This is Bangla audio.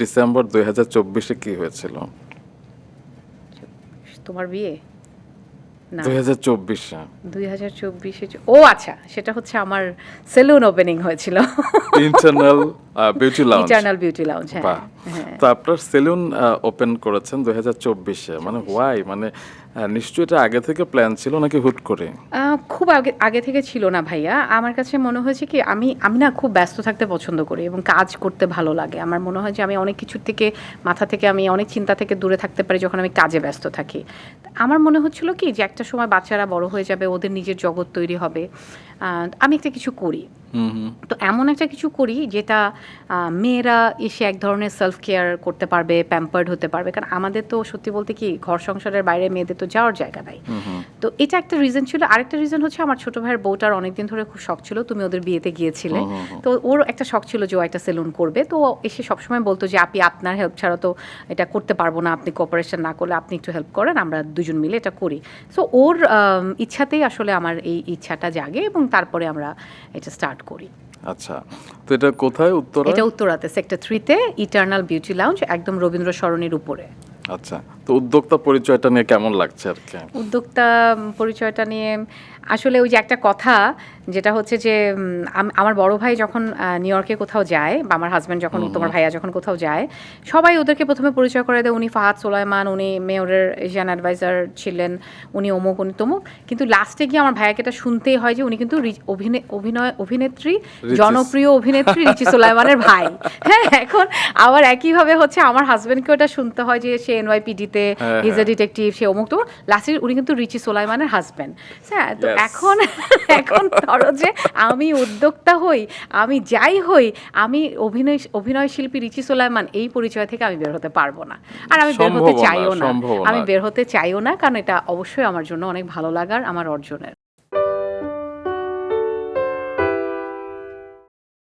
ডিসেম্বর 2024 কি হয়েছিল? তোমার বিয়ে না 2024 2024 ও আচ্ছা, সেটা হচ্ছে আমার সেলুন ওপেনিং হয়েছিল। Internal beauty lounge. Eternal beauty lounge, বাহ। হ্যাঁ। তো আপনার সেলুন ওপেন করেছেন 2024 মানে হোয়াই, মানে নিশ্চয়ই এটা আগে থেকে প্ল্যান ছিল নাকি হুট করে? খুব আগে আগে থেকে ছিল না ভাইয়া। আমার কাছে মনে হয়েছে কি আমি আমি না খুব ব্যস্ত থাকতে পছন্দ করি এবং কাজ করতে ভালো লাগে। আমার মনে হয় যে আমি অনেক কিছুর থেকে, মাথা থেকে, আমি অনেক চিন্তা থেকে দূরে থাকতে পারি যখন আমি কাজে ব্যস্ত থাকি। আমার মনে হচ্ছিল কি যে একটা সময় বাচ্চারা বড় হয়ে যাবে, ওদের নিজের জগৎ তৈরি হবে, আমি একটা কিছু করি। তো এমন একটা কিছু করি যেটা মেয়েরা এসে এক ধরনের সেলফ কেয়ার করতে পারবে, প্যাম্পার্ড হতে পারবে। কারণ আমাদের তো সত্যি বলতে কি ঘর সংসারের বাইরে মেয়েদের তো যাওয়ার জায়গা নাই। তো এটা একটা রিজন ছিল। আরেকটা রিজন হচ্ছে আমার ছোট ভাইয়ের বউটার অনেকদিন ধরে খুব শখ ছিল, তুমি ওদের বিয়েতে গিয়েছিলে, তো ওর একটা শখ ছিল যে ও একটা সেলুন করবে। তো ও এসে সবসময় বলতো যে আপনি আপনার হেল্প ছাড়া তো এটা করতে পারবো না, আপনি কোঅপারেশন না করলে আপনি একটু হেল্প করেন, আমরা দুজন মিলে এটা করি। সো ওর ইচ্ছাতেই আসলে আমার এই ইচ্ছাটা জাগে এবং তারপরে আমরা এটা স্টার্ট করি। আচ্ছা, তো এটা কোথায়? উত্তরা? এটা উত্তরাতে সেক্টর 3-তে ইটারনাল বিউটি লাউঞ্জ, একদম রবীন্দ্র সরণির উপরে। আচ্ছা, তো উদ্যোক্তা পরিচয়টা নিয়ে কেমন লাগছে আর কি? উদ্যোক্তা পরিচয়টা নিয়ে আসলে ওই যে একটা কথা যেটা হচ্ছে যে আমার বড় ভাই যখন নিউ ইয়র্কে কোথাও যায়, বা আমার হাজব্যান্ড যখন, তোমার ভাইয়া যখন কোথাও যায়, সবাই ওদেরকে প্রথমে পরিচয় করে দেয় উনি ফাহাদ সোলাইমান, উনি মেয়রের এশিয়ান অ্যাডভাইজার ছিলেন, উনি অমুক, উনি তমুক। কিন্তু লাস্টে গিয়ে আমার ভাইয়াকে এটা শুনতেই হয় যে উনি কিন্তু অভিনেত্রী, জনপ্রিয় অভিনেত্রী রিচি সোলাইমানের ভাই। হ্যাঁ, এখন আবার একইভাবে হচ্ছে আমার হাজব্যান্ডকে ওটা শুনতে হয় যে সে এনওয়াইপিডিতে ইজ এ ডিটেকটিভ, সে অমুক তমুক। লাস্টে উনি কিন্তু রিচি সোলাইমানের হাজব্যান্ড। হ্যাঁ, তো এখন ধরো যে আমি উদ্যোক্তা হই, আমি যাই হই, আমি অভিনয় শিল্পী রিচি সোলাইমান, এই পরিচয় থেকে আমি বের হতে পারবো না। আর আমি বের হতে চাইও না, কারণ এটা অবশ্যই আমার জন্য অনেক ভালো লাগার, আমার অর্জনের।